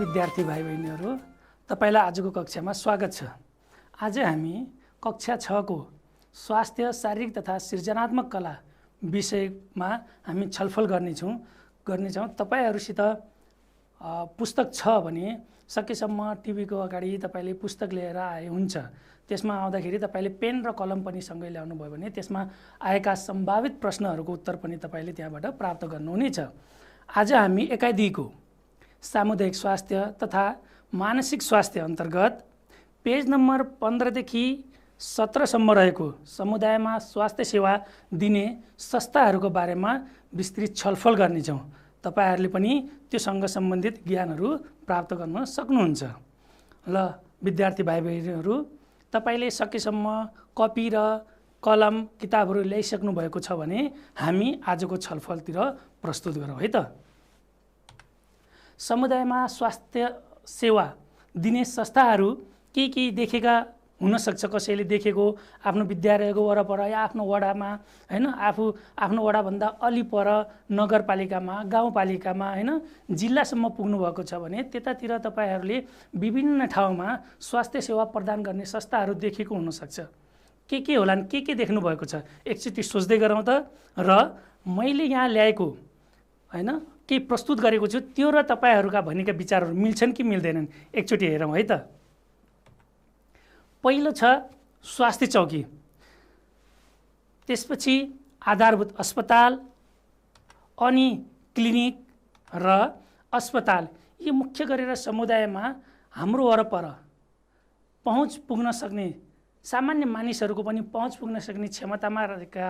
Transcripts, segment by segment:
विद्यार्थी भाइ बहिनीहरू, तपाईलाई आजको कक्षामा स्वागत छ। आज हामी कक्षा 6 को स्वास्थ्य शारीरिक तथा सृजनात्मक कला विषयमा हामी छलफल गर्नेछौँ। तपाईहरुसित पुस्तक छ भने सकेसम्म टिभीको अगाडि तपाईले पुस्तक लिएर आए हुन्छ। त्यसमा आउँदाखेरि तपाईले पेन र कलम पनि सँगै ल्याउनु भयो भने त्यसमा आएका सम्भावित प्रश्नहरूको उत्तर पनि तपाईले त्यहाँबाट प्राप्त गर्नुहुनेछ। आज हामी एकाइदिको सामुदायिक स्वास्थ्य तथा मानसिक स्वास्थ्य अन्तर्गत पेज नम्बर 15 देखि 17 सम्म रहेको समुदायमा स्वास्थ्य सेवा दिने संस्थाहरूको बारेमा विस्तृत छलफल गर्नेछौँ। तपाईहरुले पनि त्योसँग सम्बन्धित ज्ञानहरू प्राप्त गर्न सक्नुहुन्छ। ल विद्यार्थी भाइ बहिनीहरू, तपाईले सकेसम्म कपी र कलम किताबहरू ल्याइसक्नु भएको छ भने हामी आजको छलफलतिर प्रस्तुत गरौँ है त। समुदायमा स्वास्थ्य सेवा दिने संस्थाहरू के देखेका हुन सक्छ। कसैले देखेको आफ्नो विद्यालयको वरपर या आफ्नो वडामा हैन, आफ्नो वडाभन्दा अलि पर नगरपालिकामा, गाउँपालिकामा हैन, जिल्लासम्म पुग्नु भएको छ भने त्यतातिर तपाईहरुले विभिन्न ठाउँमा स्वास्थ्य सेवा प्रदान गर्ने संस्थाहरू देखेको हुन सक्छ। के होलान्, के देख्नु भएको छ एकचोटी सोच्दै गरौँ त। र मैले यहाँ ल्याएको हैन के प्रस्तुत गरेको छु त्यो र तपाईहरुका भनेका विचारहरू मिल्छन् कि मिल्दैनन् एकचोटी हेरौँ है त। पहिलो छ स्वास्थ्य चौकी, त्यसपछि आधारभूत अस्पताल, अनि क्लिनिक र अस्पताल। यी मुख्य गरेर समुदायमा हाम्रो वरपर पहुँच पुग्न सक्ने, सामान्य मानिसहरूको पनि पहुँच पुग्न सक्ने क्षमतामा रहेका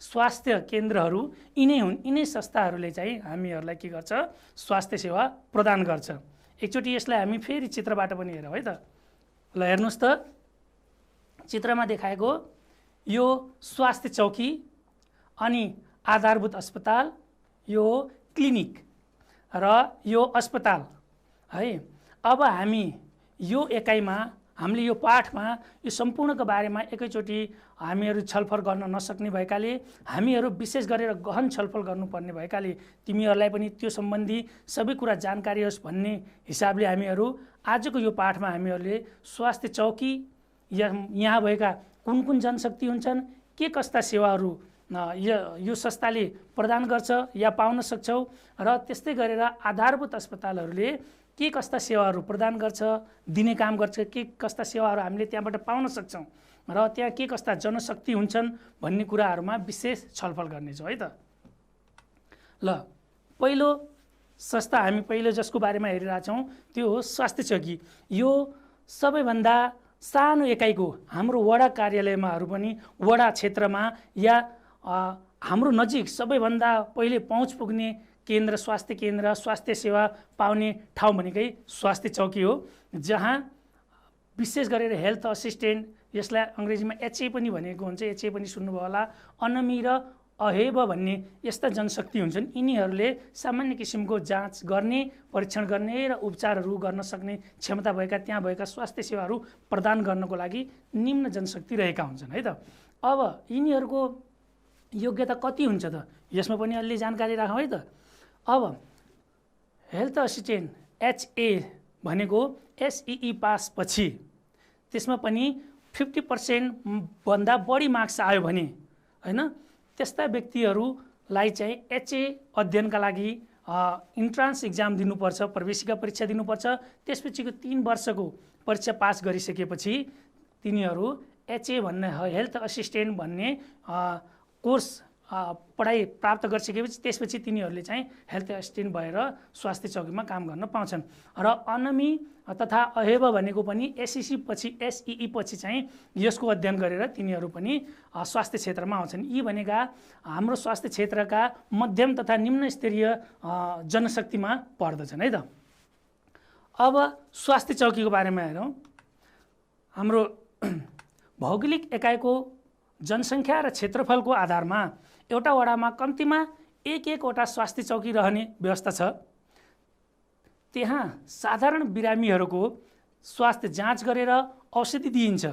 स्वास्थ्य केन्द्रहरू यिनै हुन्। यिनै संस्थाहरूले चाहिँ हामीहरूलाई के गर्छ, स्वास्थ्य सेवा प्रदान गर्छ। एकचोटि यसलाई हामी फेरि चित्रबाट पनि हेरौँ है त। ल हेर्नुस् त, चित्रमा देखाएको यो स्वास्थ्य चौकी, अनि आधारभूत अस्पताल, यो क्लिनिक र यो अस्पताल है। अब हामी यो एकाइमा हामीले यो पाठमा यो सम्पूर्णको बारेमा एकैचोटि हामीहरू छलफल गर्न नसक्ने भएकाले, हामीहरू विशेष गरेर गहन छलफल गर्नुपर्ने भएकाले तिमीहरूलाई पनि त्यो सम्बन्धी सबै कुरा जानकारी होस् भन्ने हिसाबले हामीहरू आजको यो पाठमा हामीहरूले स्वास्थ्य चौकी, यहाँ भएका कुन जनशक्ति हुन्छन्, के कस्ता सेवाहरू यो संस्थाले प्रदान गर्छ या पाउन सक्छौँ, र त्यस्तै गरेर आधारभूत अस्पतालहरूले के कस्ता सेवाहरू प्रदान गर्छ, दिने काम गर्छ, के कस्ता सेवाहरू हामीले त्यहाँबाट पाउन सक्छौँ, र त्यहाँ के कस्ता जनशक्ति हुन्छन् भन्ने कुराहरूमा विशेष छलफल गर्नेछौँ है त। ल पहिलो संस्था हामी पहिलो जसको बारेमा हेरिरहेछौँ त्यो हो स्वास्थ्य चौकी। यो सबैभन्दा सानो एकाइको हाम्रो वडा कार्यालयमाहरू पनि वडा क्षेत्रमा या हाम्रो नजिक सबैभन्दा पहिले पहुँच पुग्ने केन्द्र, स्वास्थ्य केन्द्र, स्वास्थ्य सेवा पाउने ठाउँ भनेकै स्वास्थ्य चौकी हो, जहाँ विशेष गरेर हेल्थ असिस्टेन्ट, यसलाई अङ्ग्रेजीमा एचए पनि भनेको हुन्छ, एचए पनि सुन्नुभयो होला, अनमी र अहेब भन्ने यस्ता जनशक्ति हुन्छन्। यिनीहरूले सामान्य किसिमको जाँच गर्ने, परीक्षण गर्ने र उपचारहरू गर्न सक्ने क्षमता भएका, त्यहाँ भएका स्वास्थ्य सेवाहरू प्रदान गर्नको लागि निम्न जनशक्ति रहेका हुन्छन् है त। अब यिनीहरूको योग्यता कति हुन्छ त, यसमा पनि अलि जानकारी राखौँ है त। अब हेल्थ असिस्टेन्ट एचए भनेको एसई पास पछि त्यसमा पनि 50% भन्दा बढी मार्क्स आयो भने हैन, त्यस्ता व्यक्तिहरूलाई चाहिँ एचए अध्ययनका लागि इन्ट्रान्स इक्जाम दिनुपर्छ, प्रवेशिका परीक्षा दिनुपर्छ। त्यसपछिको 3 वर्षको परीक्षा पास गरिसकेपछि तिनीहरू एचए भन्ने हेल्थ असिस्टेन्ट भन्ने कोर्स पढाइ प्राप्त गरिसकेपछि त्यसपछि तिनीहरूले चाहिँ हेल्थ असिस्टेन्ट भएर स्वास्थ्य चौकीमा काम गर्न पाउँछन्। र अनमी तथा अहेब भनेको पनि एसई पछि चाहिँ यसको अध्ययन गरेर तिनीहरू पनि स्वास्थ्य क्षेत्रमा आउँछन्। यी भनेका हाम्रो स्वास्थ्य क्षेत्रका मध्यम तथा निम्न स्तरीय जनशक्तिमा पर्दछन् है त। अब स्वास्थ्य चौकीको बारेमा हेरौँ। हाम्रो भौगोलिक एकाइको जनसङ्ख्या र क्षेत्रफलको आधारमा एउटा वडामा कम्तीमा एकवटा स्वास्थ्य चौकी रहने व्यवस्था छ। त्यहाँ साधारण बिरामीहरूको स्वास्थ्य जाँच गरेर औषधि दिइन्छ।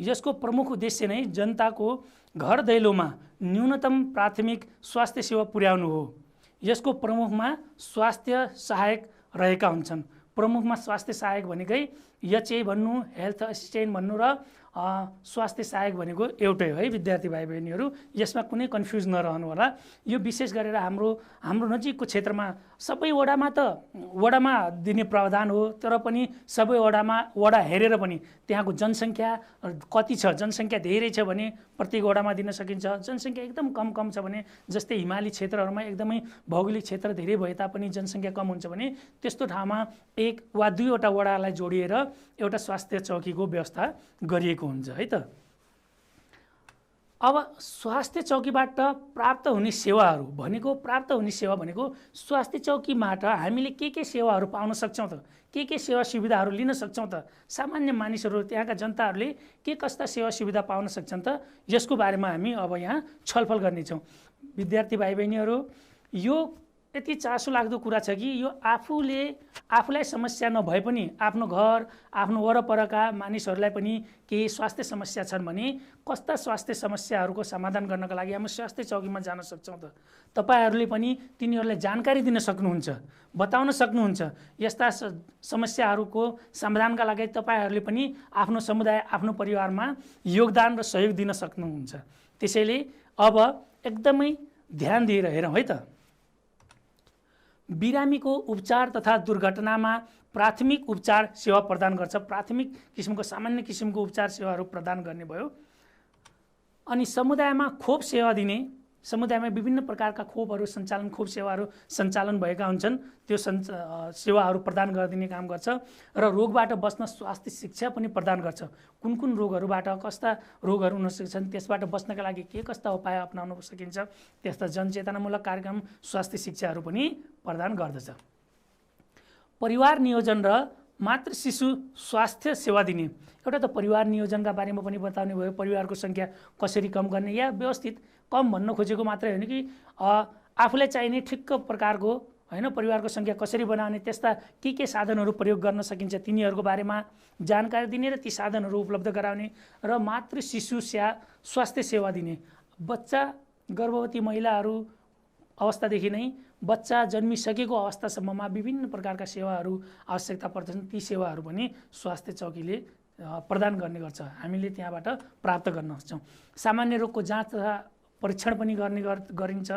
यसको प्रमुख उद्देश्य नै जनताको घर दैलोमा न्यूनतम प्राथमिक स्वास्थ्य सेवा पुर्याउनु हो। यसको प्रमुखमा स्वास्थ्य सहायक रहेका हुन्छन्। प्रमुखमा स्वास्थ्य सहायक भनेकै एचए भन्नु, हेल्थ असिस्टेन्ट भन्नु र स्वास्थ्य सहायक भनेको एउटै है विद्यार्थी भाइ बहिनीहरू। यसमा कुनै कन्फ्युज नरहनु होला। यो विशेष गरेर हाम्रो नजिकको क्षेत्रमा सबै वडामा दिने प्रावधान हो, तर पनि सबै वडा हेरेर पनि त्यहाँको जनसङ्ख्या कति छ, जनसङ्ख्या धेरै छ भने प्रत्येक वडामा दिन सकिन्छ, जनसङ्ख्या एकदम कम छ भने जस्तै हिमाली क्षेत्रहरूमा एकदमै भौगोलिक क्षेत्र धेरै भए तापनि जनसङ्ख्या कम हुन्छ भने त्यस्तो ठाउँमा 1 वा 2 वटा वडालाई जोडिएर एउटा स्वास्थ्य चौकीको व्यवस्था गरिएको हुन्छ है त। अब स्वास्थ्य चौकीबाट प्राप्त हुने सेवाहरू भनेको स्वास्थ्य चौकीबाट हामीले के सेवाहरू पाउन सक्छौँ त, के सेवा सुविधाहरू लिन सक्छौँ त, सामान्य मानिसहरू त्यहाँका जनताहरूले के कस्ता सेवा सुविधा पाउन सक्छन् त, यसको बारेमा हामी अब यहाँ छलफल गर्नेछौँ। विद्यार्थी भाइ बहिनीहरू, यो यति चासो लाग्दो कुरा छ कि यो आफूलाई समस्या नभए पनि आफ्नो घर, आफ्नो वरपरका मानिसहरूलाई पनि केही स्वास्थ्य समस्या छन् भने कस्ता स्वास्थ्य समस्याहरूको समाधान गर्नका लागि हामी स्वास्थ्य चौकीमा जान सक्छौँ त। तपाईहरूले पनि तिनीहरूलाई जानकारी दिन सक्नुहुन्छ, बताउन सक्नुहुन्छ। यस्ता समस्याहरूको समाधानका लागि तपाईहरूले पनि आफ्नो समुदाय, आफ्नो परिवारमा योगदान र सहयोग दिन सक्नुहुन्छ। त्यसैले अब एकदमै ध्यान दिएर हेरौँ है त। बिरामीको उपचार तथा दुर्घटनामा प्राथमिक उपचार सेवा प्रदान गर्छ। प्राथमिक किसिमको, सामान्य किसिमको उपचार सेवाहरू प्रदान गर्ने भयो। अनि समुदायमा खोप सेवा दिने, समुदायमा विभिन्न प्रकारका खोप सेवाहरू सञ्चालन भएका हुन्छन्, त्यो सेवाहरू प्रदान गरिदिने काम गर्छ। र रोगबाट बच्न स्वास्थ्य शिक्षा पनि प्रदान गर्छ। कुन रोगहरूबाट कस्ता रोगहरू हुन सक्छन्, त्यसबाट बच्नका लागि के कस्ता उपाय अपनाउन सकिन्छ, त्यस्ता जनचेतनामूलक कार्यक्रम, स्वास्थ्य शिक्षाहरू पनि प्रदान गर्दछ। परिवार नियोजन र मातृ शिशु स्वास्थ्य सेवा दिने, एउटा त परिवार नियोजनका बारेमा पनि बताउने भयो। परिवारको सङ्ख्या कसरी कम गर्ने, या व्यवस्थित कम भन्न खोजेको मात्रै होइन कि आफूलाई चाहिने ठिक्क प्रकारको परिवारको सङ्ख्या कसरी बनाउने, त्यस्ता के साधनहरू प्रयोग गर्न सकिन्छ तिनीहरूको बारेमा जानकारी दिने र ती साधनहरू उपलब्ध गराउने। र मातृ शिशु स्वास्थ्य सेवा दिने, बच्चा गर्भवती महिलाहरू अवस्थादेखि नै बच्चा जन्मिसकेको अवस्थासम्ममा विभिन्न प्रकारका सेवाहरू आवश्यकता पर्दछन्, ती सेवाहरू पनि स्वास्थ्य चौकीले प्रदान गर्ने गर्छ। हामीले त्यहाँबाट प्राप्त गर्न सक्छौँ। सामान्य रोगको जाँच तथा परीक्षण पनि गरिन्छ।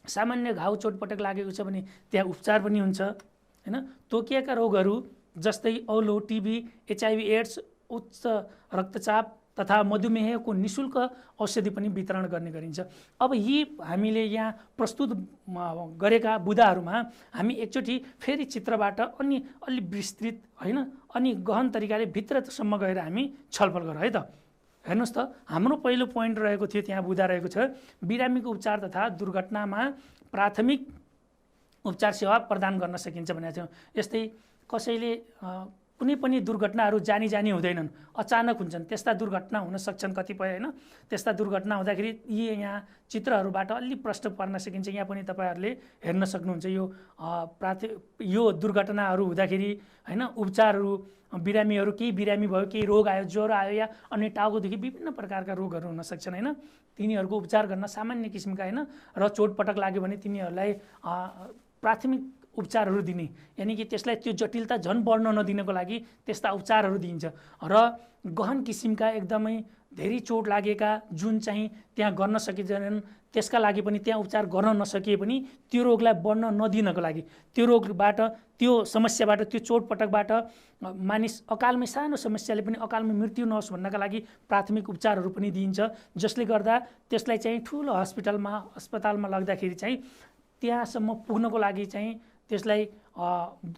सामान्य घाउ चोटपटक लागेको छ भने त्यहाँ उपचार पनि हुन्छ हैन। तोकिएका रोगहरू जस्तै औलो, टिबी, HIV एड्स, उच्च रक्तचाप तथा मधुमेहको निःशुल्क औषधि पनि वितरण गर्ने गरिन्छ। अब यी हामीले यहाँ प्रस्तुत गरेका बुदाहरूमा हामी एकचोटि फेरि चित्रबाट अनि अलि विस्तृत अनि गहन तरिकाले भित्रसम्म गएर हामी छलफल गरौँ है त। हेर्नुहोस् त, हाम्रो पहिलो पोइन्ट रहेको थियो, त्यहाँ बुदा रहेको छ, बिरामीको उपचार तथा दुर्घटनामा प्राथमिक उपचार सेवा प्रदान गर्न सकिन्छ भनेको थियो। यस्तै कसैले कुनै पनि दुर्घटनाहरू जानी हुँदैनन्, अचानक हुन्छन्, त्यस्ता दुर्घटना हुन सक्छन् कतिपय हैन। त्यस्ता दुर्घटना हुँदाखेरि यी यहाँ चित्रहरूबाट अलि प्रष्ट पार्न सकिन्छ। यहाँ पनि तपाईहरूले हेर्न सक्नुहुन्छ। यो दुर्घटनाहरू हुँदाखेरि उपचारहरू, बिरामीहरू, केही बिरामी भयो, केही रोग आयो, ज्वरो आयो या अन्य टाउकोदेखि विभिन्न प्रकारका रोगहरू हुन सक्छन् हैन। तिनीहरूको उपचार गर्न सामान्य किसिमका र चोटपटक लाग्यो भने तिनीहरूलाई प्राथमिक उपचारहरू दिने, यानि कि त्यसलाई त्यो जटिलता झन् बढ्न नदिनको लागि त्यस्ता उपचारहरू दिइन्छ। र गहन किसिमका एकदमै धेरै चोट लागेका जुन चाहिँ त्यहाँ गर्न सकिँदैनन्, त्यसका लागि पनि त्यहाँ उपचार गर्न नसकिए पनि त्यो रोगलाई बढ्न नदिनको लागि, त्यो रोगबाट, त्यो समस्याबाट, त्यो चोटपटकबाट मानिस अकालमै, सानो समस्याले पनि अकालमै मृत्यु नहोस् भन्नका लागि प्राथमिक उपचारहरू पनि दिइन्छ। जसले गर्दा त्यसलाई चाहिँ ठुलो अस्पतालमा लग्दाखेरि चाहिँ त्यहाँसम्म पुग्नको लागि चाहिँ त्यसलाई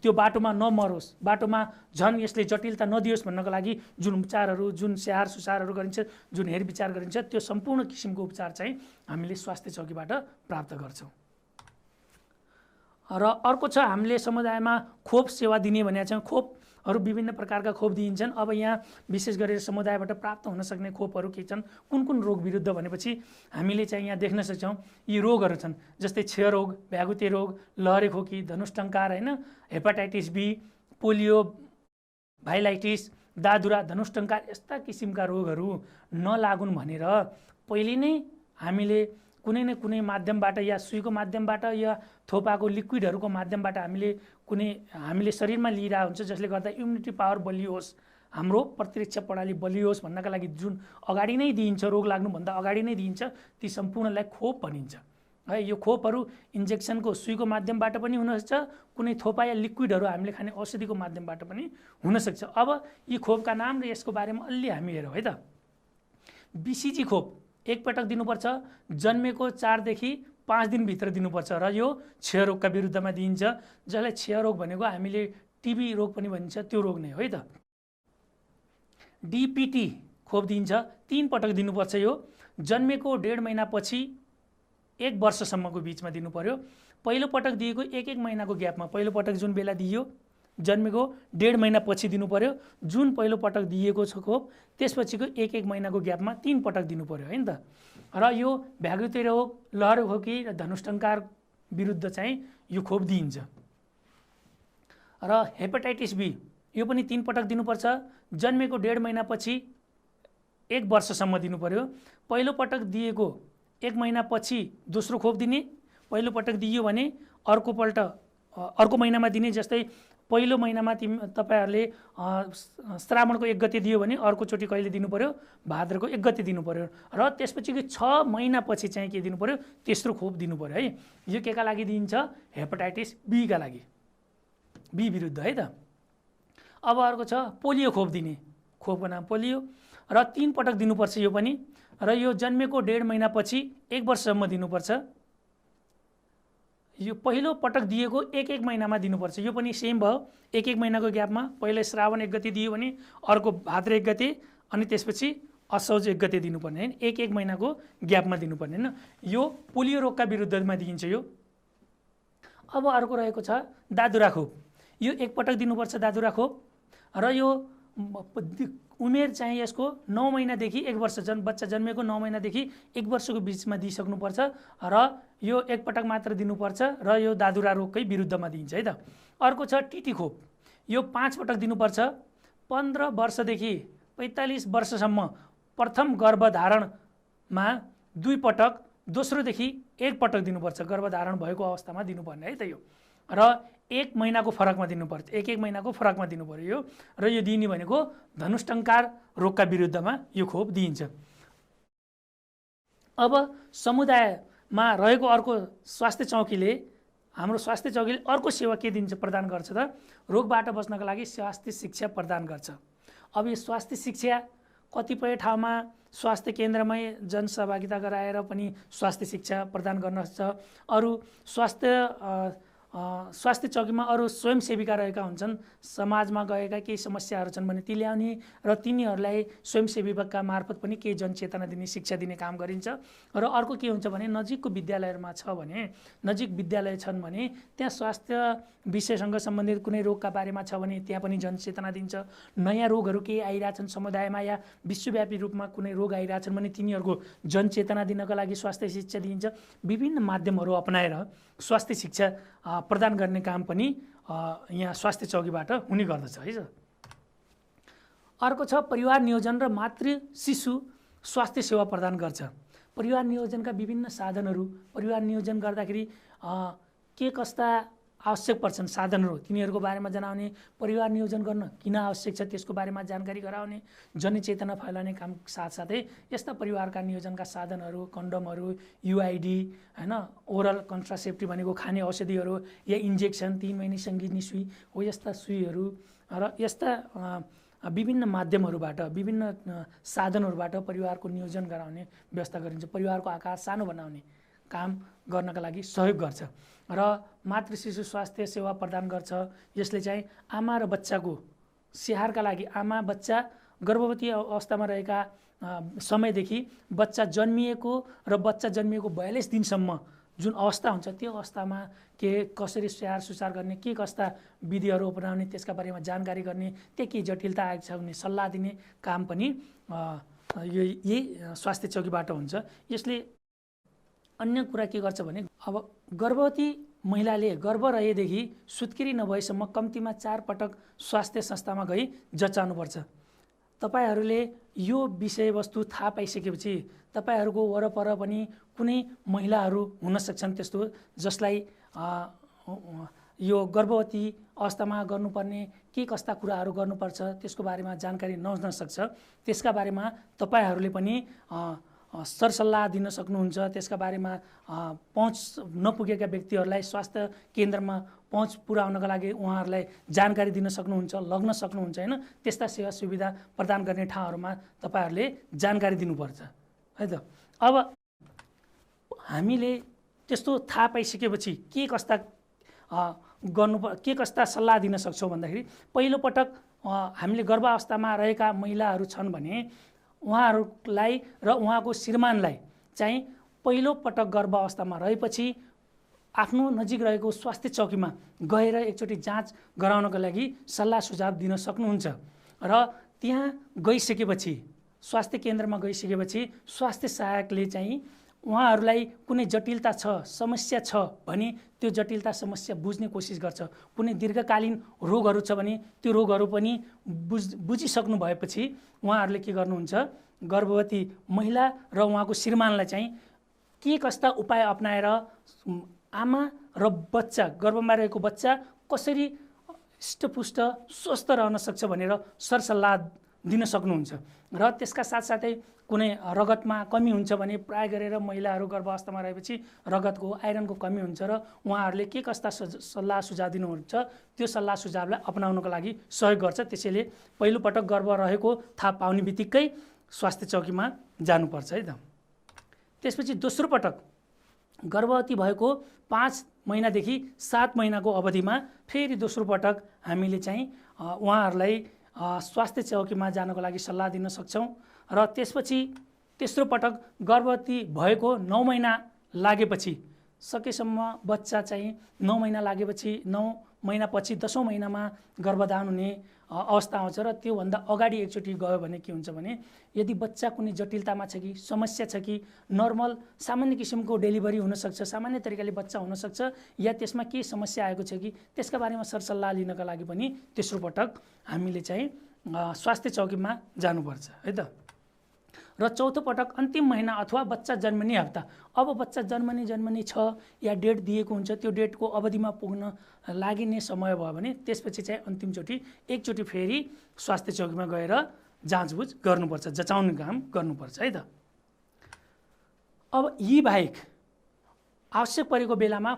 त्यो बाटोमा नमरोस्, बाटोमा झन् यसले जटिलता नदियोस् भन्नको लागि जुन उपचारहरू, जुन स्याहार सुसारहरू गरिन्छ, जुन हेरविचार गरिन्छ, त्यो सम्पूर्ण किसिमको उपचार चाहिँ हामीले स्वास्थ्य चौकीबाट प्राप्त गर्छौँ। र अर्को छ, हामीले समुदायमा खोप सेवा दिने भनेको छ। खोपहरू विभिन्न प्रकारका खोप दिइन्छन्। अब यहाँ विशेष गरेर समुदायबाट प्राप्त हुन सक्ने खोपहरू के छन्, कुन रोग विरुद्ध भनेपछि हामीले चाहिँ यहाँ देख्न सक्छौँ यी रोगहरू छन्। जस्तै क्षयरोग, भ्यागुते रोग, लहरे खोकी, धनुष्टङ्कार हेपाटाइटिस बी, पोलियो, भाइलाइटिस, दादुरा, धनुष्टङ्कार, यस्ता किसिमका रोगहरू नलागुन् भनेर पहिले नै हामीले कुनै न कुनै माध्यमबाट या सुईको माध्यमबाट या थोपाको लिक्विडहरूको माध्यमबाट हामीले शरीरमा लिइरहेको हुन्छ, जसले गर्दा इम्युनिटी पावर बलियो होस्, हाम्रो प्रतिरक्षा प्रणाली बलियो होस् भन्नका लागि जुन अगाडि नै दिइन्छ, रोग लाग्नुभन्दा अगाडि नै दिइन्छ, ती सम्पूर्णलाई खोप भनिन्छ है। यो खोपहरू इन्जेक्सनको सुईको माध्यमबाट पनि हुनसक्छ, कुनै थोपा या लिक्विडहरू हामीले खाने औषधिको माध्यमबाट पनि हुनसक्छ। अब यी खोपका नाम र यसको बारेमा अलि हामी हेरौँ है त। BCG खोप एकपटक दिनुपर्छ, जन्मेको 4 देखि 5 दिनभित्र दिनुपर्छ र यो क्षयरोगका विरुद्धमा दिइन्छ, जसलाई क्षयरोग भनेको हामीले टिबी रोग पनि भनिन्छ, त्यो रोग नै हो है त। DPT खोप दिइन्छ, 3 पटक दिनुपर्छ। यो जन्मेको 1.5 महिनापछि 1 वर्षसम्मको बिचमा दिनु पर्यो। पहिलो पटक दिएको 1 महिनाको ग्यापमा, पहिलो पटक जुन बेला दिइयो जन्मेको 1.5 महिनापछि दिनु पर्यो, जुन पहिलो पटक दिएको छ खोप त्यसपछिको 1 महिनाको ग्यापमा 3 पटक दिनु पर्यो है नि त। र यो भ्यागुते रोग, लहरखोकी र धनुष्टङ्कार विरुद्ध चाहिँ यो खोप दिइन्छ। र हेपाटाइटिस बी यो पनि 3 पटक दिनुपर्छ, जन्मेको 1.5 महिनापछि 1 वर्षसम्म दिनु पर्यो। पहिलो पटक दिएको 1 महिनापछि दोस्रो खोप दिने, पहिलो पटक दिइयो भने अर्को महिनामा दिने। जस्तै पहिलो महिनामा तपाईहरुले श्रावणको 1 गते दियो भने अर्कोचोटि कहिले दिनु पर्यो, भाद्रको 1 गते दिनु पर्यो। र त्यसपछिको 6 महिनापछि चाहिँ के दिनु पर्यो, तेस्रो खोप दिनु पर्यो है। यो केका लागि दिइन्छ, हेपाटाइटिस बी का लागि, बी विरुद्ध है त। अब अर्को छ पोलियो खोप दिने, खोपको नाम पोलियो र 3 पटक दिनुपर्छ यो पनि। र यो जन्मेको 1.5 महिनापछि 1 वर्षसम्म दिनुपर्छ। यो पहिलो पटक दिएको 1 महिनामा दिनुपर्छ, यो पनि सेम भयो, 1 महिनाको ग्यापमा। पहिले श्रावण 1 गते दियो भने अर्को भाद्र 1 गते अनि त्यसपछि असौज 1 गते दिनुपर्ने हैन, 1 महिनाको ग्यापमा दिनुपर्ने हैन। यो पोलियो रोगका विरुद्धमा दिइन्छ यो। अब अर्को रहेको छ दादुरा खोप, यो 1 पटक दिनुपर्छ दादुरा खोप। र यो उमेर चाहिँ यसको 9 महिनादेखि 1 वर्ष, बच्चा जन्मेको 9 महिनादेखि 1 वर्षको बिचमा दिइसक्नुपर्छ र यो 1 पटक मात्र दिनुपर्छ र यो दादुरा रोगकै विरुद्धमा दिइन्छ है त। अर्को छ टिटी खोप, यो 5 पटक दिनुपर्छ। 15 वर्षदेखि 45 वर्षसम्म प्रथम गर्भधारणमा 2 पटक, दोस्रोदेखि 1 पटक दिनुपर्छ, गर्भधारण भएको अवस्थामा दिनुपर्ने है त यो। र 1 महिनाको फरकमा दिनुपर्छ, 1 महिनाको फरकमा दिनु पर्यो यो। र यो दिने भनेको धनुष्टङ्कार रोगका विरुद्धमा यो खोप दिइन्छ। अब समुदायमा रहेको अर्को स्वास्थ्य चौकीले, हाम्रो स्वास्थ्य चौकीले अर्को सेवा के दिन्छ, प्रदान गर्छ त, रोगबाट बच्नका लागि स्वास्थ्य शिक्षा प्रदान गर्छ। अब यो स्वास्थ्य शिक्षा कतिपय ठाउँमा स्वास्थ्य केन्द्रमै जनसहभागिता गराएर पनि स्वास्थ्य शिक्षा प्रदान गर्न सक्छ। अरू स्वास्थ्य चौकीमा अरू स्वयंसेविका रहेका हुन्छन्, समाजमा गएका केही समस्याहरू छन् भने ती ल्याउने र तिनीहरूलाई स्वयंसेविका मार्फत पनि केही जनचेतना दिने, शिक्षा दिने काम गरिन्छ। र अर्को के हुन्छ भने नजिकको विद्यालयमा छ भने, नजिक विद्यालय छन् भने त्यहाँ स्वास्थ्य विषयसँग सम्बन्धित कुनै रोगका बारेमा छ भने त्यहाँ पनि जनचेतना दिन्छ। नयाँ रोगहरू केही आइरहेछन् समुदायमा या विश्वव्यापी रूपमा कुनै रोग आइरहेछन् भने तिनीहरूको जनचेतना दिनका लागि स्वास्थ्य शिक्षा दिइन्छ। विभिन्न माध्यमहरू अपनाएर स्वास्थ्य शिक्षा प्रदान गर्ने काम पनि यहाँ स्वास्थ्य चौकीबाट हुने गर्दछ है। अर्को छ परिवार नियोजन र मातृ शिशु स्वास्थ्य सेवा प्रदान गर्छ। परिवार नियोजनका विभिन्न साधनहरू, परिवार नियोजन गर्दाखेरि के कस्ता आवश्यक पर्छन् साधनहरू तिनीहरूको बारेमा जनाउने, परिवार नियोजन गर्न किन आवश्यक छ त्यसको बारेमा जानकारी गराउने, जनचेतना फैलाउने काम साथसाथै यस्ता परिवारका नियोजनका साधनहरू, कन्डमहरू, युआइडी हैन, ओरल कन्ट्रासेप्टिभ भनेको खाने औषधिहरू या इन्जेक्सन, 3 महिने सङ्गीतनी सुई हो, यस्ता सुईहरू र यस्ता विभिन्न माध्यमहरूबाट, विभिन्न साधनहरूबाट परिवारको नियोजन गराउने व्यवस्था गरिन्छ। परिवारको आकार सानो बनाउने काम गर्नका लागि सहयोग गर्छ। र मातृ शिशु स्वास्थ्य सेवा प्रदान गर्छ। यसले चाहिँ आमा र बच्चाको स्याहारका लागि, आमा बच्चा गर्भवती अवस्थामा रहेका समयदेखि बच्चा जन्मिएको र बच्चा जन्मिएको 42 दिनसम्म जुन अवस्था हुन्छ त्यो अवस्थामा कसरी स्याहार सुसार गर्ने, के कस्ता विधिहरू अपनाउने त्यसका बारेमा जानकारी गर्ने, त्यो के जटिलता आएको छ भने सल्लाह दिने काम पनि यही स्वास्थ्य चौकीबाट हुन्छ। यसले अन्य कुरा के गर्छ भने अब गर्भवती महिलाले गर्भ रहेदेखि सुत्केरी नभएसम्म कम्तीमा 4 पटक स्वास्थ्य संस्थामा गई जचाउनुपर्छ। तपाईहरूले यो विषयवस्तु थाहा पाइसकेपछि तपाईहरूको वरपर पनि कुनै महिलाहरू हुन सक्छन् त्यस्तो जसलाई यो गर्भवती अवस्थामा गर्नुपर्ने के कस्ता कुराहरू गर्नुपर्छ त्यसको बारेमा जानकारी नहुन सक्छ। त्यसका बारेमा तपाईहरूले पनि सरसल्लाह दिन सक्नुहुन्छ। त्यसका बारेमा पहुँच नपुगेका व्यक्तिहरूलाई स्वास्थ्य केन्द्रमा पहुँच पुर्याउनका लागि उहाँहरूलाई जानकारी दिन सक्नुहुन्छ, लग्न सक्नुहुन्छ हैन। त्यस्ता सेवा सुविधा प्रदान गर्ने ठाउँहरूमा तपाईहरूले जानकारी दिनुपर्छ है त। अब हामीले त्यस्तो थाहा पाइसकेपछि के कस्ता के कस्ता सल्लाह दिन सक्छौँ भन्दाखेरि पहिलोपटक हामीले गर्भावस्थामा रहेका महिलाहरू छन् भने उहाँहरूलाई र उहाँको श्रीमानलाई चाहिँ पहिलोपटक गर्भावस्थामा रहेपछि आफ्नो नजिक रहेको स्वास्थ्य चौकीमा गएर एकचोटि जाँच गराउनको लागि सल्लाह सुझाव दिन सक्नुहुन्छ। र त्यहाँ गइसकेपछि स्वास्थ्य केन्द्रमा गइसकेपछि स्वास्थ्य सहायकले चाहिँ उहाँहरूलाई कुनै जटिलता छ, समस्या छ भने त्यो जटिलता समस्या बुझ्ने कोसिस गर्छ। कुनै दीर्घकालीन रोगहरू छ भने त्यो रोगहरू पनि बुझिसक्नु भएपछि उहाँहरूले के गर्नुहुन्छ, गर्भवती महिला र उहाँको श्रीमानलाई चाहिँ के कस्ता उपाय अपनाएर आमा र बच्चा, गर्भमा रहेको बच्चा कसरी हृष्टपुष्ट स्वस्थ रहन सक्छ भनेर सरसल्लाह दिन सक्नुहुन्छ। र त्यसका साथसाथै कुनै रगतमा कमी हुन्छ भने प्राय गरेर महिलाहरू गर्भावस्थामा रहेपछि रगतको आइरनको कमी हुन्छ र उहाँहरूले के कस्ता सल्लाह सुझाव दिनुहुन्छ त्यो सल्लाह सुझावलाई अपनाउनको लागि सहयोग गर्छ। त्यसैले पहिलोपटक गर्भ रहेको थाहा पाउने बित्तिकै स्वास्थ्य चौकीमा जानुपर्छ है त। त्यसपछि दोस्रो पटक गर्भवती भएको 5 महिनादेखि 7 महिनाको अवधिमा फेरि दोस्रो पटक हामीले चाहिँ उहाँहरूलाई स्वास्थ्य चौकीमा जानको लागि सल्लाह दिन सक्छौँ। र त्यसपछि तेस्रो पटक गर्भवती भएको 9 महिना लागेपछि सकेसम्म बच्चा चाहिँ 9 महिना लागेपछि 9 महिनापछि 10औं महिनामा गर्भधान हुने अवस्था आउँछ। र त्योभन्दा अगाडि एकचोटि गयो भने के हुन्छ भने यदि बच्चा कुनै जटिलतामा छ कि समस्या छ कि नर्मल सामान्य किसिमको डेलिभरी हुनसक्छ, सामान्य तरिकाले बच्चा हुनसक्छ या त्यसमा के समस्या आएको छ कि त्यसका बारेमा सरसल्लाह लिनका लागि पनि तेस्रो पटक हामीले चाहिँ स्वास्थ्य चौकीमा जानुपर्छ है त। र चौथो पटक अन्तिम महिना अथवा बच्चा जन्मने हप्ता, अब बच्चा जन्मने छ या डेट दिएको हुन्छ त्यो डेटको अवधिमा पुग्न लागिने समय भयो भने त्यसपछि चाहिँ अन्तिमचोटि एकचोटि फेरि स्वास्थ्य चौकीमा गएर जाँचबुझ गर्नुपर्छ, जचाउने काम गर्नुपर्छ है त। अब यी बाहेक आवश्यक परेको बेलामा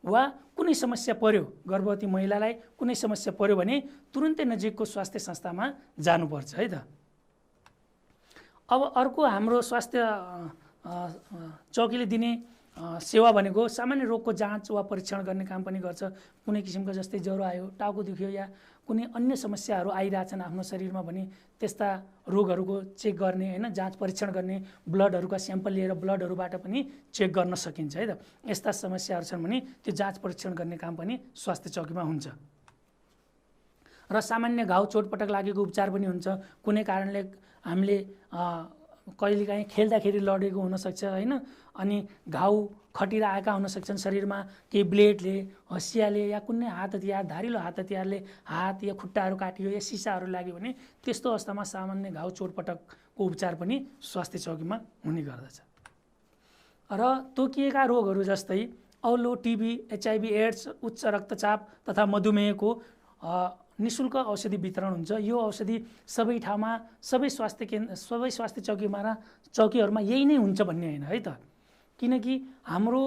वा कुनै समस्या पर्यो, गर्भवती महिलालाई कुनै समस्या पर्यो भने तुरुन्तै नजिकको स्वास्थ्य संस्थामा जानुपर्छ है त। अब अर्को हाम्रो स्वास्थ्य चौकीले दिने सेवा भनेको सामान्य रोगको जाँच वा परीक्षण गर्ने काम पनि गर्छ। कुनै किसिमको जस्तै ज्वरो आयो, टाउको दुख्यो या कुनै अन्य समस्याहरू आइरहेछन् आफ्नो शरीरमा भने त्यस्ता रोगहरूको चेक गर्ने हैन, जाँच परीक्षण गर्ने, ब्लडहरूका स्याम्पल लिएर ब्लडहरूबाट पनि चेक गर्न सकिन्छ है त। यस्ता समस्याहरू छन् भने त्यो जाँच परीक्षण गर्ने काम पनि स्वास्थ्य चौकीमा हुन्छ। र सामान्य घाउ चोटपटक लागेको उपचार पनि हुन्छ। कुनै कारणले हामीले कहिलेकाहीँ खेल्दाखेरि लडेको हुनसक्छ हैन, अनि घाउ खटिरा आएका हुन सक्छन् शरीरमा, केही ब्लेडले, हँसियाले या कुनै हात हतियार, धारिलो हात हतियारले हात या खुट्टाहरू काटियो या सिसाहरू लाग्यो भने त्यस्तो अवस्थामा सामान्य घाउ चोटपटकको उपचार पनि स्वास्थ्य चौकीमा हुने गर्दछ। र तोकिएका रोगहरू जस्तै औलो, टिबी, HIV, एड्स, उच्च रक्तचाप तथा मधुमेहको निःशुल्क औषधि वितरण हुन्छ। यो औषधि सबै ठाउँमा, सबै स्वास्थ्य चौकीहरूमा यही नै हुन्छ भन्ने होइन है त। किनकि हाम्रो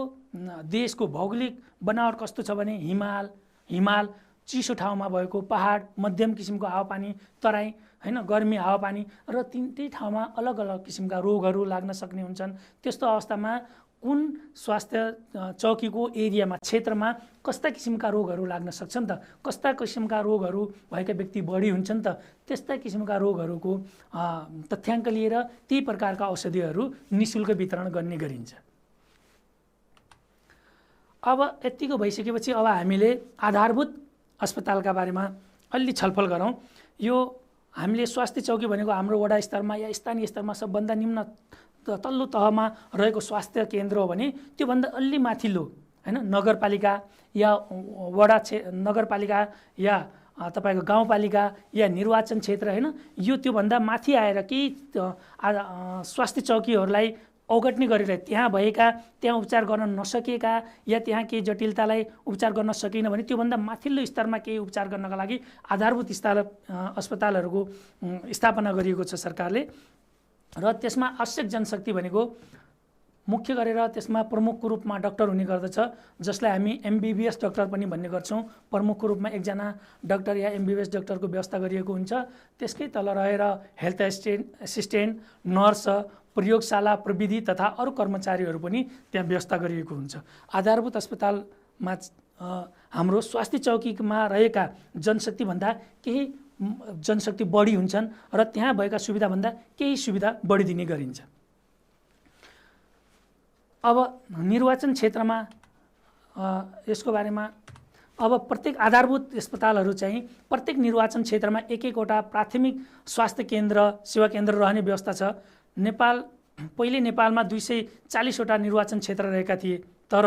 देशको भौगोलिक बनावट कस्तो छ भने हिमाल चिसो ठाउँमा भएको, पहाड मध्यम किसिमको हावापानी, तराई हैन गर्मी हावापानी, र त्यही ठाउँमा अलग अलग किसिमका रोगहरू लाग्न सक्ने हुन्छन्। त्यस्तो अवस्थामा कुन स्वास्थ्य चौकीको एरियामा, क्षेत्रमा कस्ता किसिमका रोगहरू लाग्न सक्छन् त, कस्ता किसिमका रोगहरू भएका व्यक्ति बढी हुन्छन् त, त्यस्ता किसिमका रोगहरूको तथ्याङ्क लिएर त्यही प्रकारका औषधिहरू निःशुल्क वितरण गर्ने गरिन्छ। अब यतिको भइसकेपछि अब हामीले आधारभूत अस्पतालका बारेमा अलि छलफल गरौँ। यो हामीले स्वास्थ्य चौकी भनेको हाम्रो वडा स्तरमा या स्थानीय स्तरमा सबभन्दा निम्न तल्लो तहमा रहेको स्वास्थ्य केन्द्र हो भने त्योभन्दा अलि माथिल्लो हैन नगरपालिका या नगरपालिका या तपाईको गाउँपालिका या निर्वाचन क्षेत्र हैन, यो त्योभन्दा माथि आएर केही स्वास्थ्य चौकीहरूलाई अवगत नै गरेर त्यहाँ उपचार गर्न नसकेका या त्यहाँ केही जटिलतालाई उपचार गर्न सकिन भने त्योभन्दा माथिल्लो स्तरमा केही उपचार गर्नका लागि आधारभूत अस्पतालहरूको स्थापना गरिएको छ सरकारले। र त्यसमा आवश्यक जनशक्ति भनेको मुख्य गरेर त्यसमा प्रमुखको रूपमा डाक्टर हुने गर्दछ, जसलाई हामी MBBS डाक्टर पनि भन्ने गर्छौँ। प्रमुखको रूपमा एकजना डाक्टर या MBBS डाक्टरको व्यवस्था गरिएको हुन्छ। त्यसकै तल रहेर हेल्थ एसिस्टेन्ट, नर्स, प्रयोगशाला प्रविधि तथा अरू कर्मचारीहरू पनि त्यहाँ व्यवस्था गरिएको हुन्छ। आधारभूत अस्पतालमा हाम्रो स्वास्थ्य चौकीमा रहेका जनशक्तिभन्दा केही जनशक्ति बढी हुन्छन् र त्यहाँ भएका सुविधाभन्दा केही सुविधा बढी दिने गरिन्छ। अब निर्वाचन क्षेत्रमा यसको बारेमा अब प्रत्येक आधारभूत अस्पतालहरू चाहिँ प्रत्येक निर्वाचन क्षेत्रमा एक-एकवटा प्राथमिक स्वास्थ्य केन्द्र, सेवा केन्द्र रहने व्यवस्था छ। पहिले नेपालमा 240वटा निर्वाचन क्षेत्र रहेका थिए, तर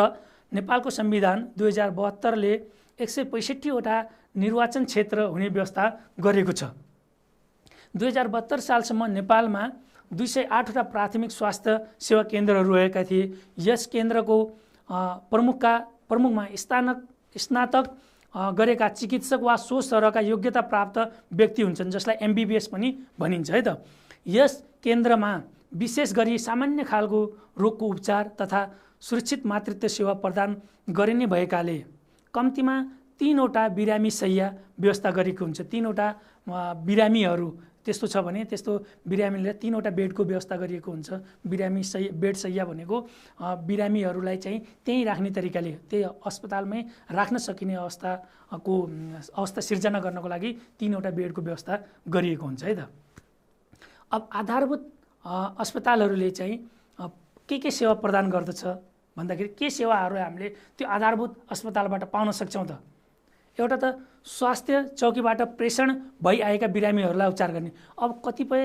नेपालको संविधान 2072 ले 165वटा निर्वाचन क्षेत्र हुने व्यवस्था गरेको छ। 2072 सालसम्म नेपालमा 208वटा प्राथमिक स्वास्थ्य सेवा केन्द्रहरू रहेका थिए। यस केन्द्रको प्रमुखमा स्नातक गरेका चिकित्सक वा सो स्तरका योग्यता प्राप्त व्यक्ति हुन्छन्, जसलाई MBBS पनि भनिन्छ है त। यस केन्द्रमा विशेष गरी सामान्य खालको रोगको उपचार तथा सुरक्षित मातृत्व सेवा प्रदान गरिने भएकाले कम्तीमा 3वटा बिरामी शैय्या व्यवस्था गरेको हुन्छ। 3वटा बिरामीहरू त्यस्तो छ भने त्यस्तो बिरामीले 3वटा बेडको व्यवस्था गरिएको हुन्छ। बिरामी बेड शैय्या भनेको बिरामीहरूलाई चाहिँ त्यहीँ राख्ने तरिकाले त्यही अस्पतालमै राख्न सकिने अवस्था सिर्जना गर्नको लागि 3वटा बेडको व्यवस्था गरिएको हुन्छ है त। अब आधारभूत अस्पतालहरूले चाहिँ के सेवा प्रदान गर्दछ भन्दाखेरि के सेवाहरू हामीले त्यो आधारभूत अस्पतालबाट पाउन सक्छौँ त? एउटा त स्वास्थ्य चौकीबाट प्रेषण भइआएका बिरामीहरूलाई उपचार गर्ने। अब कतिपय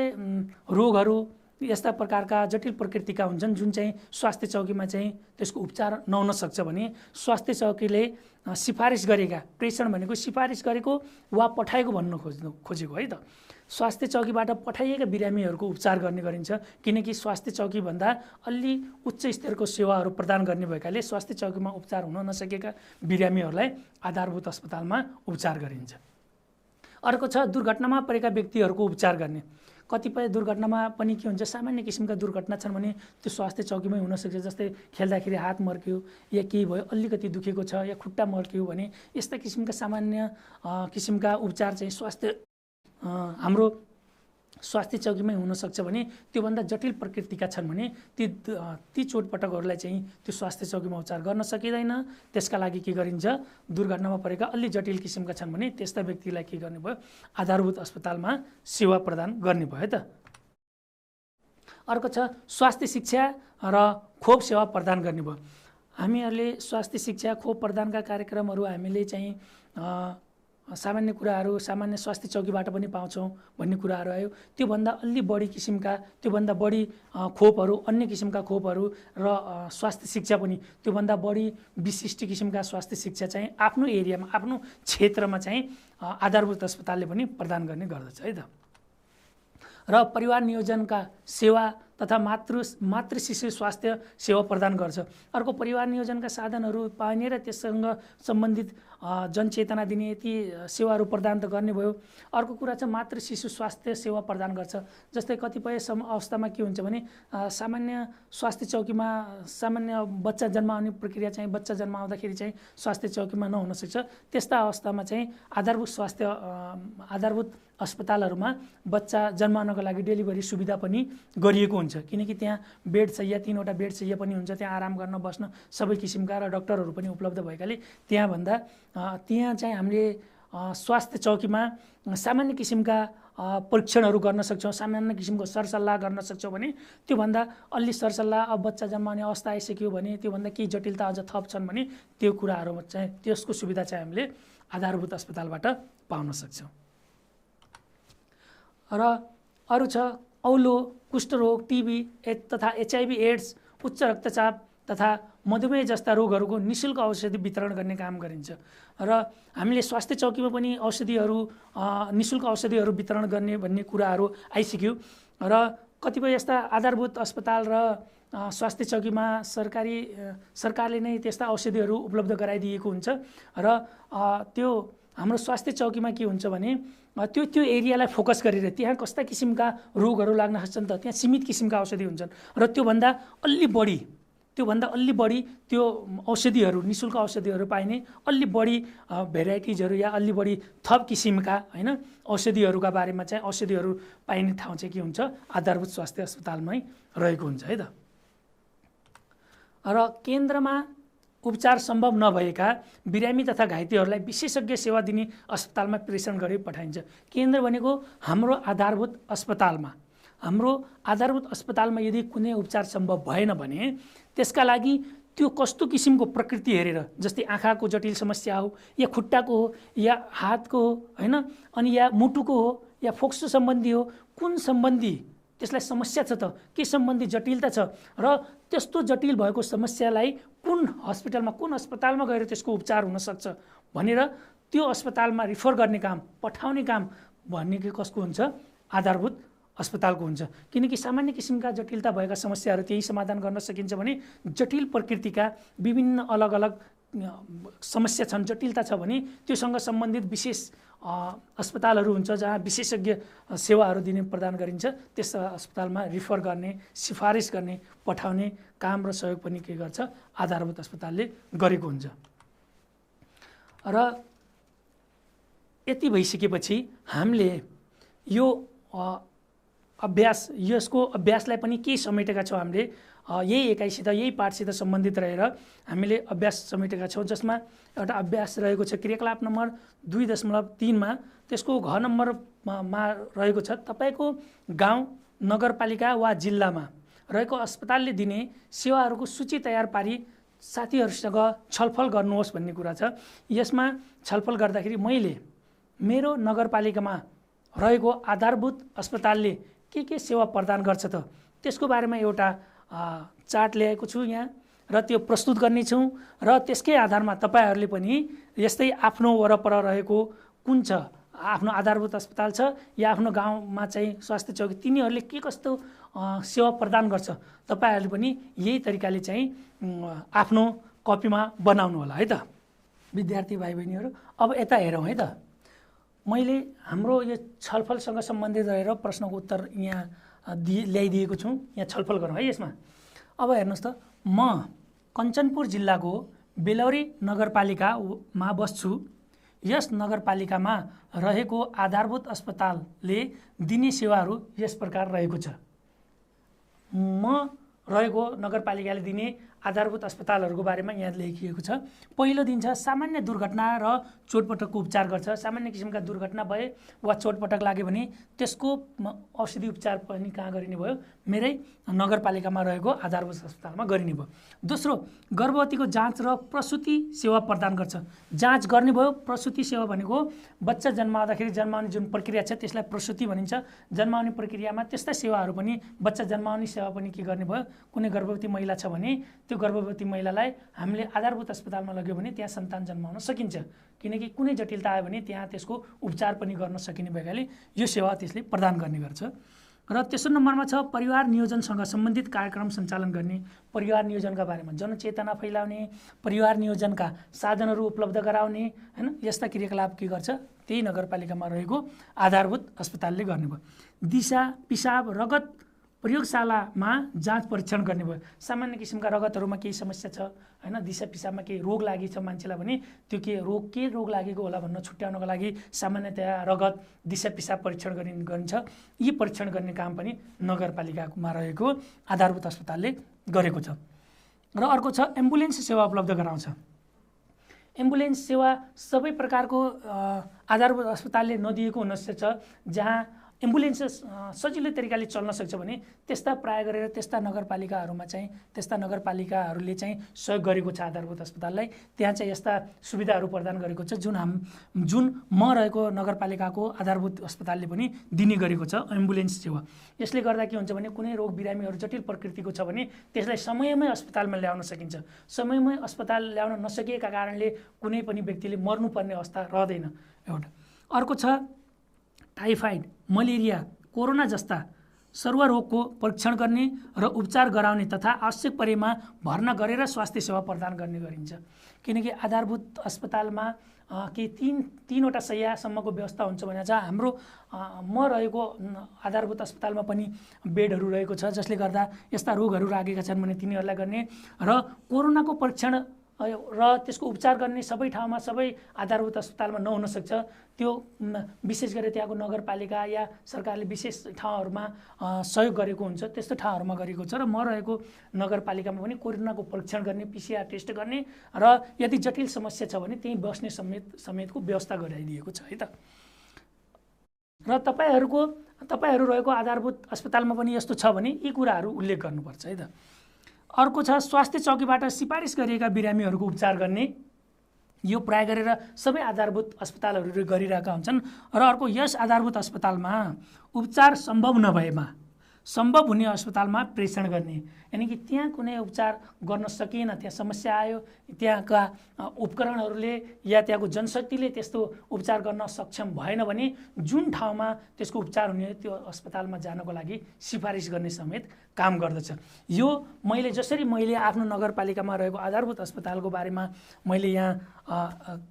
रोगहरू यस्ता प्रकारका जटिल प्रकृतिका हुन्छन् जुन चाहिँ स्वास्थ्य चौकीमा चाहिँ त्यसको उपचार नहुन सक्छ भने स्वास्थ्य चौकीले सिफारिस गरेका, प्रेषण भनेको सिफारिस गरेको वा पठाएको भन्नु खोजेको है त, स्वास्थ्य चौकीबाट पठाइएका बिरामीहरूको उपचार गर्ने गरिन्छ। किनकि स्वास्थ्य चौकीभन्दा अलि उच्च स्तरको सेवाहरू प्रदान गर्ने भएकाले स्वास्थ्य चौकीमा उपचार हुन नसकेका बिरामीहरूलाई आधारभूत अस्पतालमा उपचार गरिन्छ। अर्को छ दुर्घटनामा परेका व्यक्तिहरूको उपचार गर्ने। कतिपय दुर्घटनामा पनि के हुन्छ, सामान्य किसिमका दुर्घटना छन् भने त्यो स्वास्थ्य चौकीमै हुनसक्छ। जस्तै खेल्दाखेरि हात मर्क्यो या केही भयो, अलिकति दुखेको छ या खुट्टा मर्क्यो भने यस्ता किसिमका सामान्य किसिमका उपचार चाहिँ हाम्रो स्वास्थ्य चौकीमै हुनसक्छ भने त्योभन्दा जटिल प्रकृतिका छन् भने ती चोटपटकहरूलाई चाहिँ त्यो स्वास्थ्य चौकीमा उपचार गर्न सकिँदैन। त्यसका लागि के गरिन्छ, दुर्घटनामा परेका अलि जटिल किसिमका छन् भने त्यस्ता व्यक्तिलाई के गर्ने भयो, आधारभूत अस्पतालमा सेवा प्रदान गर्ने भयो त। अर्को छ स्वास्थ्य शिक्षा र खोप सेवा प्रदान गर्ने भयो। हामीहरूले स्वास्थ्य शिक्षा खोप प्रदानका कार्यक्रमहरू हामीले चाहिँ सामान्य कुराहरू सामान्य स्वास्थ्य चौकीबाट पनि पाउँछौँ भन्ने कुराहरू आयो। त्योभन्दा अलि बढी किसिमका, त्योभन्दा बढी खोपहरू, अन्य किसिमका खोपहरू र स्वास्थ्य शिक्षा पनि त्योभन्दा बढी विशिष्ट किसिमका स्वास्थ्य शिक्षा चाहिँ आफ्नो एरियामा, आफ्नो क्षेत्रमा चाहिँ आधारभूत अस्पतालले पनि प्रदान गर्ने गर्दछ है त। र परिवार नियोजनका सेवा तथा मातृ शिशु स्वास्थ्य सेवा प्रदान गर्छ। अर्को परिवार नियोजनका साधनहरू पाइने र त्यससँग सम्बन्धित जनचेतना दिने ती सेवाहरू प्रदान त गर्ने भयो। अर्को कुरा चाहिँ मातृ शिशु स्वास्थ्य सेवा प्रदान गर्छ। जस्तै कतिपय अवस्थामा के हुन्छ भने सामान्य स्वास्थ्य चौकीमा सामान्य बच्चा जन्माउने प्रक्रिया चाहिँ बच्चा जन्माउँदाखेरि चाहिँ स्वास्थ्य चौकीमा नहुन सक्छ। त्यस्ता अवस्थामा चाहिँ आधारभूत अस्पतालहरूमा बच्चा जन्माउनको लागि डेलिभरी सुविधा पनि गरिएको हुन्छ। किनकि त्यहाँ बेड शैय्या 3वटा बेड शैय्या पनि हुन्छ, त्यहाँ आराम गर्न बस्न सबै किसिमका र डाक्टरहरू पनि उपलब्ध भएकाले त्यहाँ चाहिँ हामीले स्वास्थ्य चौकीमा सामान्य किसिमका परीक्षणहरू गर्न सक्छौँ, सामान्य किसिमको सरसल्लाह गर्न सक्छौँ भने त्योभन्दा अलि सरसल्लाह अब बच्चा जन्माउने अवस्था आइसक्यो भने त्योभन्दा केही जटिलता अझ थप छन् भने त्यो कुराहरूमा चाहिँ त्यसको सुविधा चाहिँ हामीले आधारभूत अस्पतालबाट पाउन सक्छौँ। र अरू छ औलो, कुष्ठरोग, टिबी तथा HIV एड्स, उच्च रक्तचाप तथा मधुमेह जस्ता रोगहरूको निःशुल्क औषधि वितरण गर्ने काम गरिन्छ र हामीले स्वास्थ्य चौकीमा पनि औषधिहरू निःशुल्क औषधिहरू वितरण गर्ने भन्ने कुराहरू आइसक्यो र कतिपय यस्ता आधारभूत अस्पताल र स्वास्थ्य चौकीमा सरकारले नै त्यस्ता औषधिहरू उपलब्ध गराइदिएको हुन्छ र त्यो हाम्रो स्वास्थ्य चौकीमा के हुन्छ भने त्यो एरियालाई फोकस गरेर त्यहाँ कस्ता किसिमका रोगहरू लाग्न सक्छन् त त्यहाँ सीमित किसिमका औषधि हुन्छन् र त्योभन्दा अलि बढी त्यो औषधिहरू निःशुल्क औषधिहरू पाइने अलि बढी भेराइटिजहरू या अलि बढी थप किसिमका हैन औषधिहरूका बारेमा चाहिँ औषधिहरू पाइने ठाउँ चाहिँ के हुन्छ आधारभूत स्वास्थ्य अस्पतालमै रहेको हुन्छ है त। र केन्द्रमा उपचार सम्भव नभएका बिरामी तथा घाइतेहरूलाई विशेषज्ञ सेवा दिने अस्पतालमा प्रेषण गरी पठाइन्छ। केन्द्र भनेको हाम्रो आधारभूत अस्पतालमा यदि कुनै उपचार सम्भव भएन भने त्यसका लागि त्यो कस्तो किसिमको प्रकृति हेरेर, जस्तै आँखाको जटिल समस्या हो या खुट्टाको हो या हातको हो हैन, अनि या मुटुको हो या फोक्सो सम्बन्धी हो, कुन सम्बन्धी त्यसलाई समस्या छ त, के सम्बन्धी जटिलता छ र त्यस्तो जटिल भएको समस्यालाई कुन अस्पतालमा गएर त्यसको उपचार हुन सक्छ भनेर त्यो अस्पतालमा रिफर गर्ने काम, पठाउने काम भन्ने के कसको हुन्छ आधारभूत अस्पतालको हुन्छ। किनकि सामान्य किसिमका जटिलता भएका समस्याहरू त्यही समाधान गर्न सकिन्छ भने जटिल प्रकृतिका विभिन्न अलग अलग समस्या छन्, जटिलता छ भने त्योसँग सम्बन्धित विशेष अस्पतालहरू हुन्छ जहाँ विशेषज्ञ सेवाहरू प्रदान गरिन्छ। त्यस अस्पतालमा रिफर गर्ने, सिफारिस गर्ने, पठाउने काम र सहयोग पनि के गर्छ आधारभूत अस्पतालले गरेको हुन्छ। र यति भइसकेपछि हामीले यसको अभ्यासलाई पनि के समेटेका छौँ, हामीले यही एकाइसित यही पाठसित सम्बन्धित रहेर हामीले अभ्यास समेटेका छौँ, जसमा एउटा अभ्यास रहेको छ क्रियाकलाप नम्बर 2.3 मा। त्यसको घ नम्बरमा रहेको छ तपाईको गाउँ, नगरपालिका वा जिल्लामा रहेको अस्पतालले दिने सेवाहरूको सूची तयार पारी साथीहरूसँग छलफल गर्नुहोस् भन्ने कुरा छ। यसमा छलफल गर्दाखेरि मैले मेरो नगरपालिकामा रहेको आधारभूत अस्पतालले के सेवा प्रदान गर्छ त त्यसको बारेमा एउटा चार्ट ल्याएको छु यहाँ र त्यो प्रस्तुत गर्नेछौँ र त्यसकै आधारमा तपाईहरूले पनि यस्तै आफ्नो वरपर रहेको कुन छ, आफ्नो आधारभूत अस्पताल छ या आफ्नो गाउँमा चाहिँ स्वास्थ्य चौकी, तिनीहरूले के कस्तो सेवा प्रदान गर्छ तपाईहरूले पनि यही तरिकाले चाहिँ आफ्नो कपीमा बनाउनु होला है त विद्यार्थी भाइ बहिनीहरू। अब यता हेरौँ है त, मैले हाम्रो यो छलफलसँग सम्बन्धित रहेर प्रश्नको उत्तर यहाँ ल्याइदिएको छु, यहाँ छलफल गरौँ है यसमा। अब हेर्नुहोस् त, म कञ्चनपुर जिल्लाको बेलौरी नगरपालिकामा बस्छु। यस नगरपालिकामा रहेको आधारभूत अस्पतालले दिने सेवाहरू यस प्रकार रहेको छ। म रहेको नगरपालिकाले दिने आधारभूत अस्पतालहरूको बारेमा यहाँ लेखिएको छ। पहिलो दिन छ सामान्य दुर्घटना र चोटपटकको उपचार गर्छ। सामान्य किसिमका दुर्घटना भए वा चोटपटक लाग्यो भने त्यसको औषधि उपचार पनि कहाँ गरिने भयो, मेरै नगरपालिकामा रहेको आधारभूत अस्पतालमा गरिने भयो। दोस्रो, गर्भवतीको जाँच र प्रसुति सेवा प्रदान गर्छ। जाँच गर्ने भयो। प्रसुति सेवा भनेको बच्चा जन्माउँदाखेरि जन्माउने जुन प्रक्रिया छ त्यसलाई प्रसुति भनिन्छ। जन्माउने प्रक्रियामा त्यस्ता सेवाहरू पनि, बच्चा जन्माउने सेवा पनि के गर्ने भयो, कुनै गर्भवती महिला छ भने त्यो गर्भवती महिलालाई हामीले आधारभूत अस्पतालमा लग्यो भने त्यहाँ सन्तान जन्माउन सकिन्छ, किनकि कुनै जटिलता आयो भने त्यहाँ त्यसको उपचार पनि गर्न सकिने भएकाले यो सेवा त्यसले प्रदान गर्ने गर्छ। र तेस्रो नम्बरमा छ परिवार नियोजनसँग सम्बन्धित कार्यक्रम सञ्चालन गर्ने। परिवार नियोजनका बारेमा जनचेतना फैलाउने, परिवार नियोजनका साधनहरू उपलब्ध गराउने हैन, यस्ता क्रियाकलाप के गर्छ त्यही नगरपालिकामा रहेको आधारभूत अस्पतालले गर्ने भयो। दिशा पिसाब रगत प्रयोगशालामा जाँच परीक्षण गर्ने भयो। सामान्य किसिमका रगतहरूमा केही समस्या छ हैन, दिशा पिसाबमा केही रोग लागेको छ मान्छेलाई भने त्यो के रोग लागेको होला भन्न छुट्याउनको लागि सामान्यतया रगत दिशा पिसाब परीक्षण गरिन्छ। यी परीक्षण गर्ने काम पनि नगरपालिकामा रहेको आधारभूत अस्पतालले गरेको छ। र अर्को छ एम्बुलेन्स सेवा उपलब्ध गराउँछ। एम्बुलेन्स सेवा सबै प्रकारको आधारभूत अस्पतालले नदिएको हुन सक्छ। जहाँ एम्बुलेन्स सजिलो तरिकाले चल्न सक्छ भने त्यस्ता प्राय गरेर त्यस्ता नगरपालिकाहरूमा चाहिँ त्यस्ता नगरपालिकाहरूले चाहिँ सहयोग गरेको छ आधारभूत अस्पताललाई। त्यहाँ चाहिँ यस्ता सुविधाहरू प्रदान गरेको छ जुन म रहेको नगरपालिकाको आधारभूत अस्पतालले पनि दिने गरेको छ एम्बुलेन्स सेवा। यसले गर्दा के हुन्छ भने कुनै रोग बिरामीहरू जटिल प्रकृतिको छ भने त्यसलाई समयमै अस्पतालमा ल्याउन सकिन्छ। समयमै अस्पताल ल्याउन नसकिएका कारणले कुनै पनि व्यक्तिले मर्नुपर्ने अवस्था रहँदैन। एउटा अर्को छ टाइफाइड, मलेरिया, कोरोना जस्ता सर्वरोगको परीक्षण गर्ने र उपचार गराउने तथा आवश्यक परेमा भर्ना गरेर स्वास्थ्य सेवा प्रदान गर्ने गरिन्छ। किनकि आधारभूत अस्पतालमा के तीनवटा शय्यासम्मको व्यवस्था हुन्छ भने चाहिँ हाम्रो म रहेको आधारभूत अस्पतालमा पनि बेडहरू रहेको छ, जसले गर्दा यस्ता रोगहरू लागेका छन् भने तिनीहरूलाई गर्ने र कोरोनाको परीक्षण र त्यसको उपचार गर्ने सबै ठाउँमा सबै आधारभूत अस्पतालमा नहुन सक्छ। त्यो विशेष गरी त्यहाँको नगरपालिका या सरकारले विशेष ठाउँहरूमा सहयोग गरेको हुन्छ, त्यस्तो ठाउँहरूमा गरेको छ। र म रहेको नगरपालिकामा पनि कोरोनाको परीक्षण गर्ने, PCR टेस्ट गर्ने र यदि जटिल समस्या छ भने त्यहीँ बस्ने समेतको व्यवस्था गराइदिएको छ है त। र तपाईहरू रहेको आधारभूत अस्पतालमा पनि यस्तो छ भने यी कुराहरू उल्लेख गर्नुपर्छ है त। अर्को छ स्वास्थ्य चौकीबाट सिफारिस गरिएका बिरामीहरूको उपचार गर्ने। यो प्राय गरेर सबै आधारभूत अस्पतालहरूले गरिरहेका हुन्छन्। र अर्को यस आधारभूत अस्पतालमा उपचार सम्भव नभएमा सम्भव हुने अस्पतालमा प्रेषण गर्ने, यानि कि त्यहाँ कुनै उपचार गर्न सकिएन, त्यहाँ समस्या आयो, त्यहाँका उपकरणहरूले या त्यहाँको जनशक्तिले त्यस्तो उपचार गर्न सक्षम भएन भने जुन ठाउँमा त्यसको उपचार हुने त्यो अस्पतालमा जानको लागि सिफारिस गर्ने समेत काम गर्दछ। यो मैले आफ्नो नगरपालिकामा रहेको आधारभूत अस्पतालको बारेमा मैले यहाँ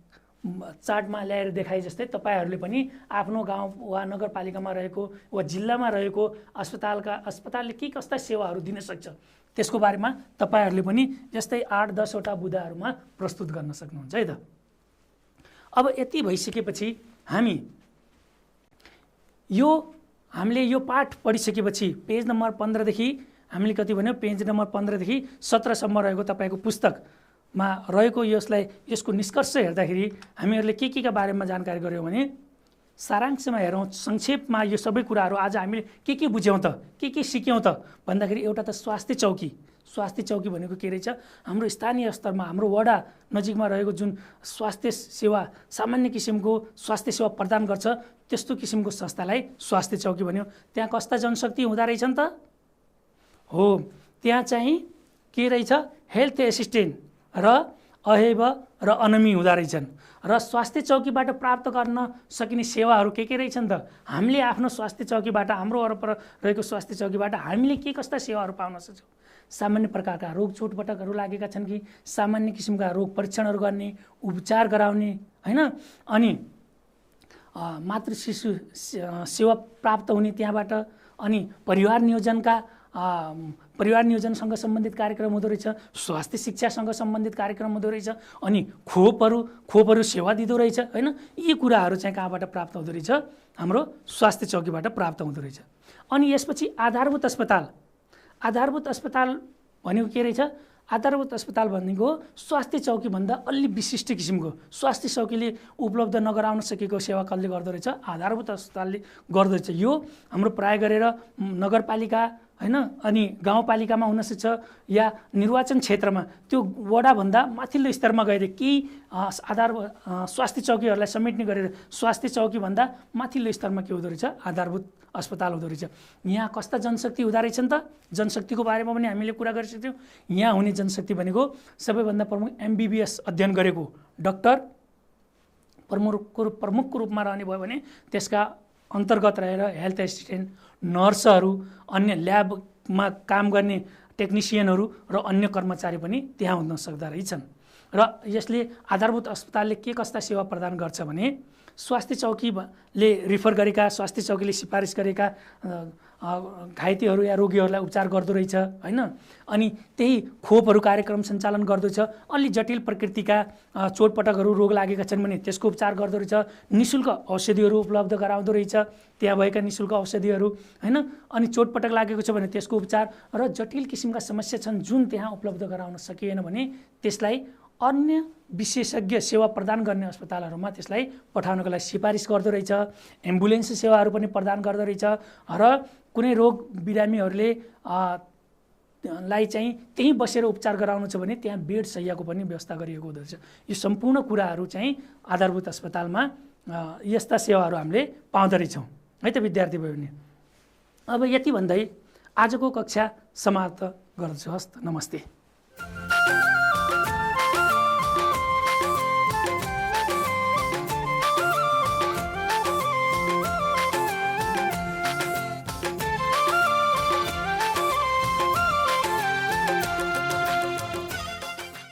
चार्टमा ल्याएर देखाए जस्तै तपाईहरूले पनि आफ्नो गाउँ वा नगरपालिकामा रहेको वा जिल्लामा रहेको अस्पतालले के कस्ता सेवाहरू दिन सक्छ त्यसको बारेमा तपाईहरूले पनि यस्तै 8-10 वटा बुँदाहरूमा प्रस्तुत गर्न सक्नुहुन्छ है त। अब यति भइसकेपछि हामीले यो पाठ पढिसकेपछि पेज नम्बर 15 देखि हामीले कति भन्यो, पेज नम्बर 15 देखि 17 सम्म रहेको तपाईको पुस्तकमा रहेको यसको निष्कर्ष हेर्दाखेरि हामीहरूले के का बारेमा जानकारी गर्यौं भने सारांशमा हेरौं, संक्षेपमा यो सबै कुराहरू आज हामीले के बुझ्यौं त, के सिक्यौं त भन्दाखेरि एउटा त स्वास्थ्य चौकी भनेको के रहेछ, हाम्रो स्थानीय स्तरमा हाम्रो वडा नजिकमा रहेको जुन स्वास्थ्य सेवा सामान्य किसिमको स्वास्थ्य सेवा प्रदान गर्छ त्यस्तो किसिमको संस्थालाई स्वास्थ्य चौकी भन्यो। त्यहाँ कस्ता जनशक्ति हुँदा रहेछन् त हो, त्यहाँ चाहिँ के रहेछ, हेल्थ एसिस्टेन्ट र अहेब र अनमी हुँदा रहेछन्। र स्वास्थ्य चौकीबाट प्राप्त गर्न सकिने सेवाहरू के रहेछन् त, हामीले आफ्नो स्वास्थ्य चौकीबाट हाम्रो वरपर रहेको स्वास्थ्य चौकीबाट हामीले के कस्ता सेवाहरू पाउन सक्छौँ। सामान्य प्रकारका रोग चोटपटकहरू लागेका छन् कि सामान्य किसिमका रोग परीक्षणहरू गर्ने, उपचार गराउने हैन, अनि मातृ शिशु सेवा प्राप्त हुने त्यहाँबाट, अनि परिवार नियोजनसँग सम्बन्धित कार्यक्रम हुँदो रहेछ, स्वास्थ्य शिक्षासँग सम्बन्धित कार्यक्रम हुँदो रहेछ, अनि खोपहरू सेवा दिँदो रहेछ हैन। यी कुराहरू चाहिँ कहाँबाट प्राप्त हुँदो रहेछ, हाम्रो स्वास्थ्य चौकीबाट प्राप्त हुँदो रहेछ। अनि यसपछि आधारभूत अस्पताल भनेको के रहेछ, आधारभूत अस्पताल भनेको स्वास्थ्य चौकी भन्दा अलि विशिष्ट किसिमको, स्वास्थ्य चौकीले उपलब्ध नगराउन सकेको सेवा कसले गर्दो रहेछ, आधारभूत अस्पतालले गर्दो रहेछ। यो हाम्रो प्राय गरेर नगरपालिका हैन अनि गाउँपालिकामा हुन सक्छ या निर्वाचन क्षेत्रमा त्यो वडाभन्दा माथिल्लो स्तरमा गएर केही स्वास्थ्य चौकीहरूलाई समेट्ने गरेर स्वास्थ्य चौकी भन्दा माथिल्लो स्तरमा के हुँदो रहेछ, आधारभूत अस्पताल हुँदो रहेछ। यहाँ कस्ता जनशक्ति हुँदा रहेछन् त, जनशक्तिको बारेमा पनि हामीले कुरा गरिसक्यौँ। यहाँ हुने जनशक्ति भनेको सबैभन्दा प्रमुख MBBS अध्ययन गरेको डाक्टर प्रमुखको रूपमा रहने भयो भने त्यसका अन्तर्गत रहेर हेल्थ एसिस्टेन्ट, नर्सहरू, अन्य ल्याबमा काम गर्ने टेक्निसियनहरू र अन्य कर्मचारी पनि त्यहाँ हुन सक्दा रहेछन्। र यसले आधारभूत अस्पतालले के कस्ता सेवा प्रदान गर्छ भने स्वास्थ्य चौकीले रिफर गरेका, स्वास्थ्य चौकीले सिफारिस गरेका घाइतेहरू या रोगीहरूलाई उपचार गर्दो रहेछ हैन। अनि त्यही खोपहरू कार्यक्रम सञ्चालन गर्दछ, अलि जटिल प्रकृतिका चोटपटकहरू रोग लागेका छन् भने त्यसको उपचार गर्दो रहेछ, निःशुल्क औषधिहरू उपलब्ध गराउँदो रहेछ, त्यहाँ भएका निःशुल्क औषधिहरू हैन। अनि चोटपटक लागेको छ भने त्यसको उपचार र जटिल किसिमका समस्या छन् जुन त्यहाँ उपलब्ध गराउन सकिएन भने त्यसलाई अन्य विशेषज्ञ सेवा प्रदान गर्ने अस्पतालहरूमा त्यसलाई पठाउनको लागि सिफारिस गर्दो रहेछ। एम्बुलेन्स सेवाहरू पनि प्रदान गर्दो रहेछ र कुनै रोग बिरामीहरूले लाई चाहिँ त्यहीँ बसेर उपचार गराउनु छ भने त्यहाँ बेड शय्याको पनि व्यवस्था गरिएको हुँदो रहेछ। यो सम्पूर्ण कुराहरू चाहिँ आधारभूत अस्पतालमा यस्ता सेवाहरू हामीले पाउँदो रहेछौँ है त विद्यार्थी भयो भने। अब यति भन्दै आजको कक्षा समाप्त गर्दछु। हस्त, नमस्ते।